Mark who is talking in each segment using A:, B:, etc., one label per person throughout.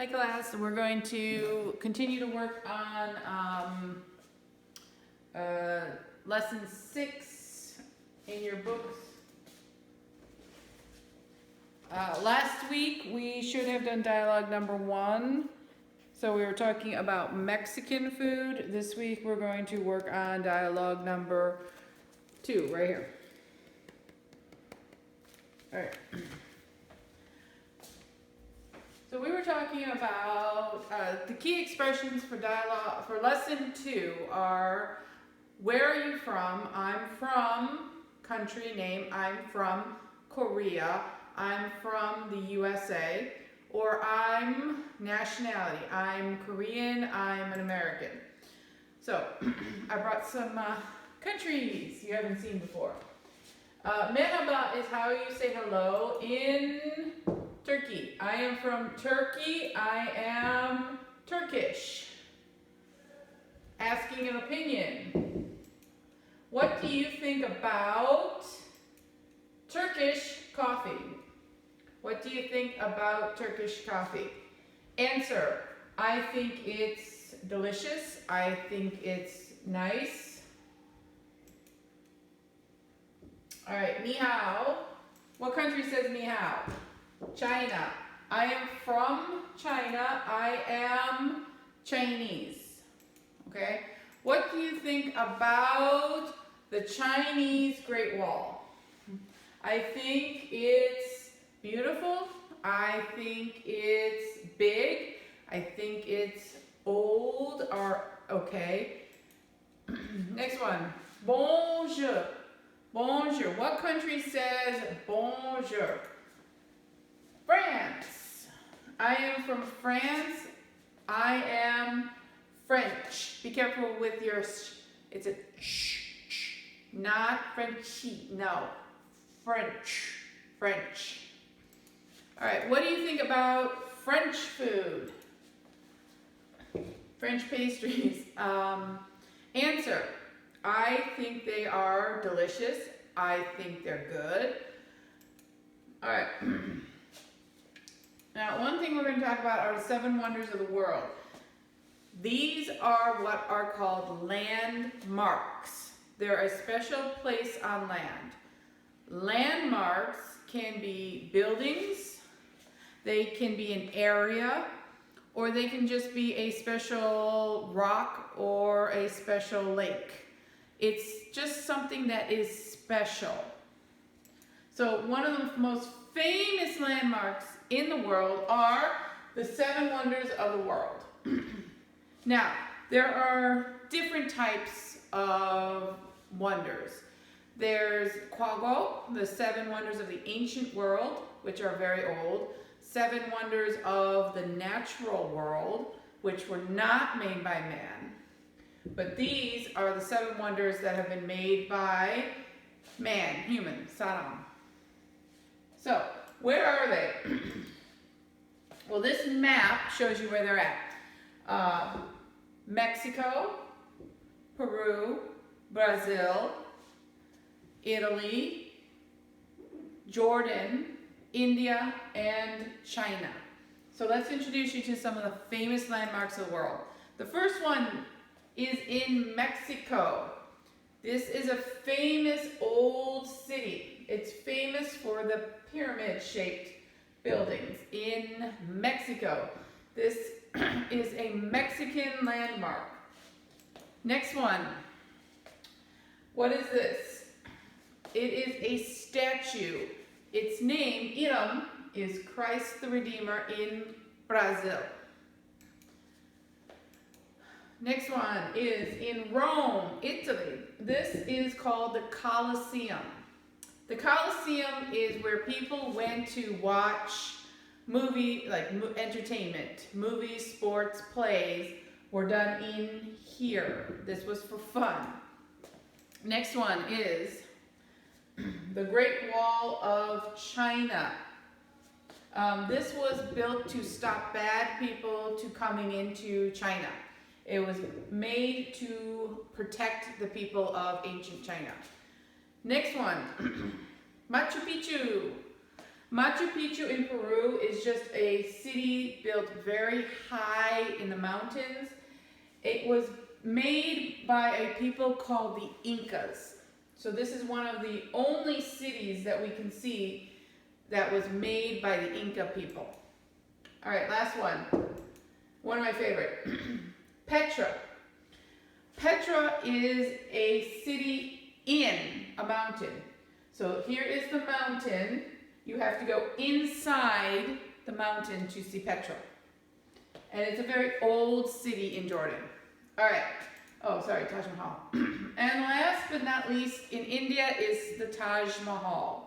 A: Hi class, we're going to continue to work on lesson 6 in your books. Last week we should have done dialogue number 1. So we were talking about Mexican food. This week we're going to work on dialogue number 2 right here. All right. So we were talking about the key expressions for dialogue for lesson 2 are: where are you from? I'm from country name. I'm from Korea. I'm from the USA. Or I'm nationality. I'm Korean. I'm an American. So I brought some countries you haven't seen before. Merhaba is how you say hello in Turkey. I am from Turkey. I am Turkish. Asking an opinion. What do you think about Turkish coffee? What do you think about Turkish coffee? Answer. I think it's delicious. I think it's nice. All right, ni hao. What country says ni hao? China. I am from China. I am Chinese. Okay? What do you think about the Chinese Great Wall? I think it's beautiful. I think it's big. I think it's old or okay. Next one. Bonjour. Bonjour. What country says bonjour? France. I am from France. I am French. Be careful with your sh. It's a sh, not Frenchy. No. French. French. All right. What do you think about French food? French pastries. Answer. I think they are delicious. I think they're good. All right. Now, one thing we're going to talk about are the 7 wonders of the world. These are what are called landmarks. They're a special place on land. Landmarks can be buildings, they can be an area, or they can just be a special rock or a special lake. It's just something that is special. So one of the most famous landmarks in the world are the 7 wonders of the world. Now, there are different types of wonders. There's Kwago, the 7 wonders of the ancient world, which are very old. 7 wonders of the natural world, which were not made by man. But these are the 7 wonders that have been made by man, human, Saram. So, where are they? Well, this map shows you where they're at. Mexico, Peru, Brazil, Italy, Jordan, India, and China. So let's introduce you to some of the famous landmarks of the world. The first one is in Mexico. This is a famous old city. It's famous for the pyramid-shaped buildings in Mexico. This is a Mexican landmark. Next one. What is this? It is a statue. Its name, Indong, is Christ the Redeemer in Brazil. Next one is in Rome, Italy. This is called the Colosseum. The Colosseum is where people went to watch entertainment. Movies, sports, plays were done in here. This was for fun. Next one is the Great Wall of China. This was built to stop bad people to coming into China. It was made to protect the people of ancient China. Next one, Machu Picchu. Machu Picchu in Peru is just a city built very high in the mountains. It was made by a people called the Incas. So this is one of the only cities that we can see that was made by the Inca people. All right, last one. One of my favorite. Petra. Petra is a city in a mountain. So here is the mountain. You have to go inside the mountain to see Petra. And it's a very old city in Jordan. All right. Oh, sorry, Taj Mahal. And last but not least, in India is the Taj Mahal.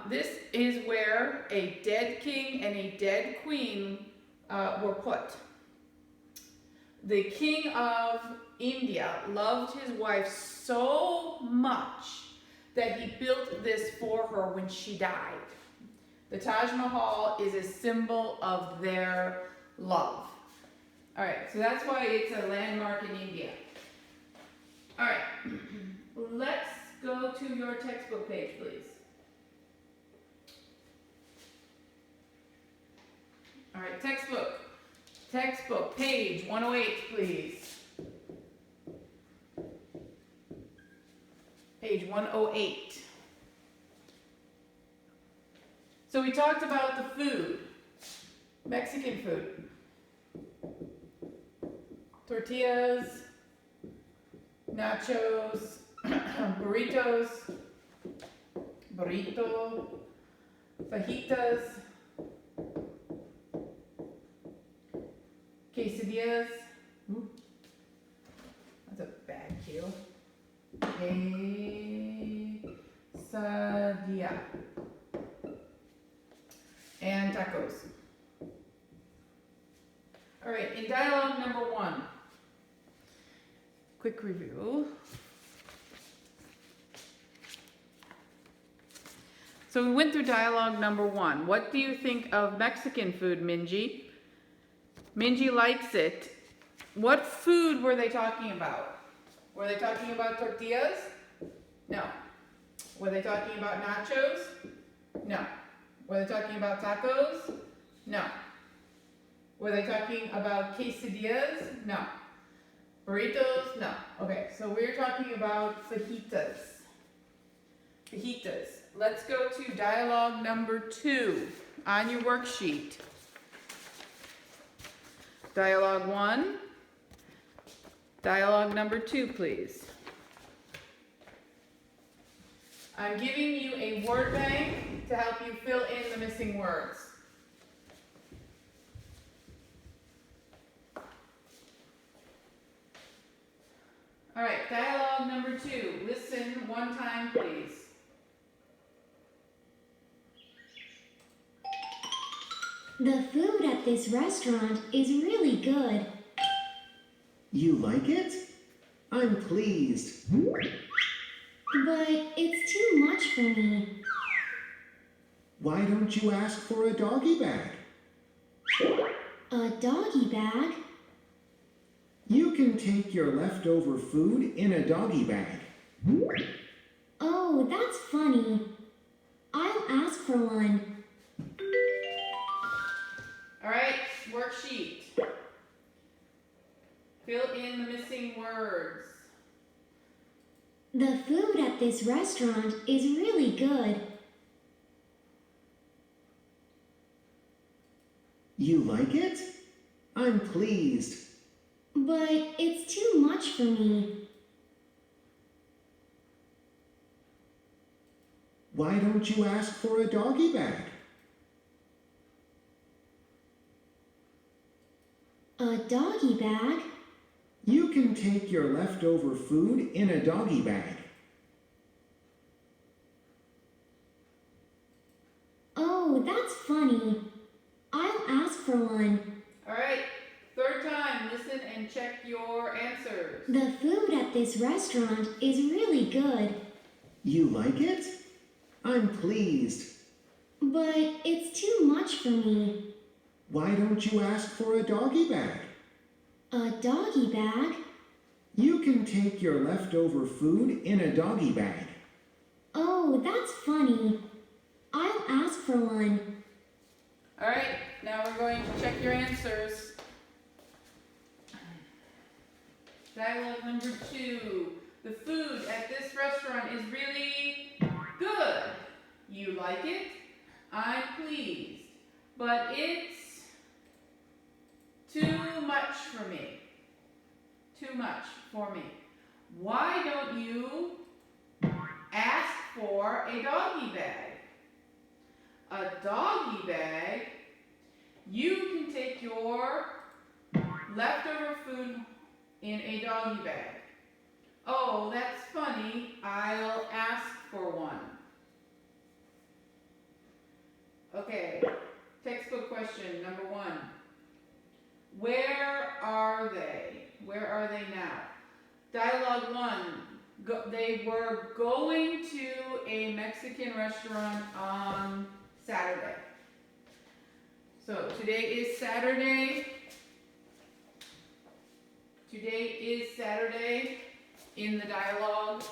A: This is where a dead king and a dead queen were put. The king of India loved his wife so much that he built this for her when she died. The Taj Mahal is a symbol of their love. All right, so that's why it's a landmark in India. All right, let's go to your textbook page, please. All right, textbook, page 108, please. Page 108. So we talked about the food, Mexican food. Tortillas, nachos, burrito, fajitas, quesadillas. Ooh, that's a bad cue. Quesadilla. And tacos. All right, in dialogue number 1. Quick review. So we went through dialogue number 1. What do you think of Mexican food, Minji? Minji likes it. What food were they talking about? Were they talking about tortillas? No. Were they talking about nachos? No. Were they talking about tacos? No. Were they talking about quesadillas? No. Burritos? No. Okay, so we're talking about fajitas. Fajitas. Let's go to dialogue number 2 on your worksheet. Dialogue 1. Dialogue number 2, please. I'm giving you a word bank to help you fill in the missing words. All right, dialogue number 2. Listen one time, please.
B: The food at this restaurant is really good.
C: You like it? I'm pleased.
B: But it's too much for me.
C: Why don't you ask for a doggy bag?
B: A doggy bag?
C: You can take your leftover food in a doggy bag.
B: Oh, that's funny. I'll ask for one.
A: All right, worksheet. Fill in the missing words.
B: The food at this restaurant is really good.
C: You like it? I'm pleased.
B: But it's too much for me.
C: Why don't you ask for a doggy bag?
B: A doggy bag?
C: You can take your leftover food in a doggy bag.
B: Oh, that's funny. I'll ask for one.
A: All right, third time, listen and check your answers.
B: The food at this restaurant is really good.
C: You like it? I'm pleased.
B: But it's too much for me.
C: Why don't you ask for a doggy bag?
B: A doggy bag?
C: You can take your leftover food in a doggy bag.
B: Oh, that's funny. I'll ask for one.
A: All right, now we're going to check your answers. Dialogue number 2. The food at this restaurant is really good. You like it? I'm pleased. But it's too much for me. Too much for me. Why don't you ask for a doggy bag? A doggy bag? You can take your leftover food in a doggy bag. Oh, that's funny. I'll ask for one. Okay, textbook question number 1. Where are they? Where are they now? Dialogue 1. They were going to a Mexican restaurant on Saturday. So today is Saturday. Today is Saturday in the dialogue.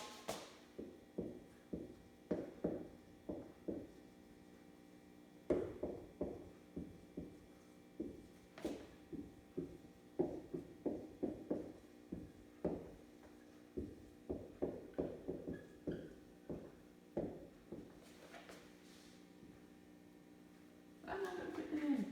A: I'm not gonna put it in.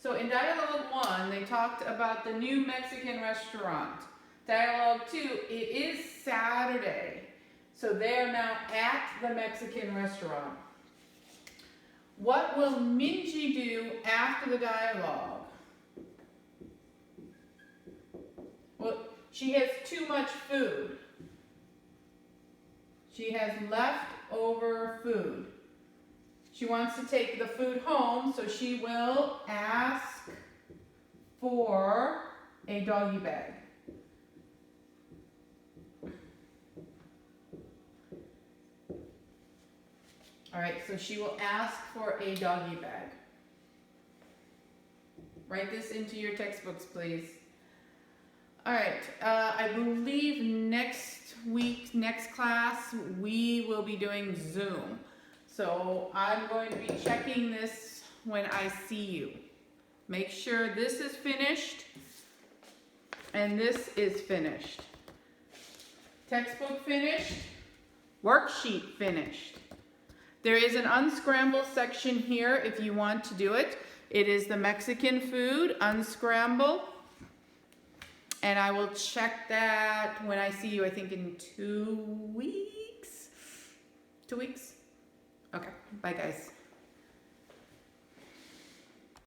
A: So in dialogue 1, they talked about the new Mexican restaurant. Dialogue 2, it is Saturday. So they're now at the Mexican restaurant. What will Minji do after the dialogue? Well, she has too much food. She has leftover food. She wants to take the food home, so she will ask for a doggy bag. All right, so she will ask for a doggy bag. Write this into your textbooks, please. All right, I believe next week, next class, we will be doing Zoom. So I'm going to be checking this when I see you. Make sure this is finished and this is finished. Textbook finished, worksheet finished. There is an unscramble section here if you want to do it. It is the Mexican food, unscramble. And I will check that when I see you, I think in 2 weeks. 2 weeks? Okay, bye guys.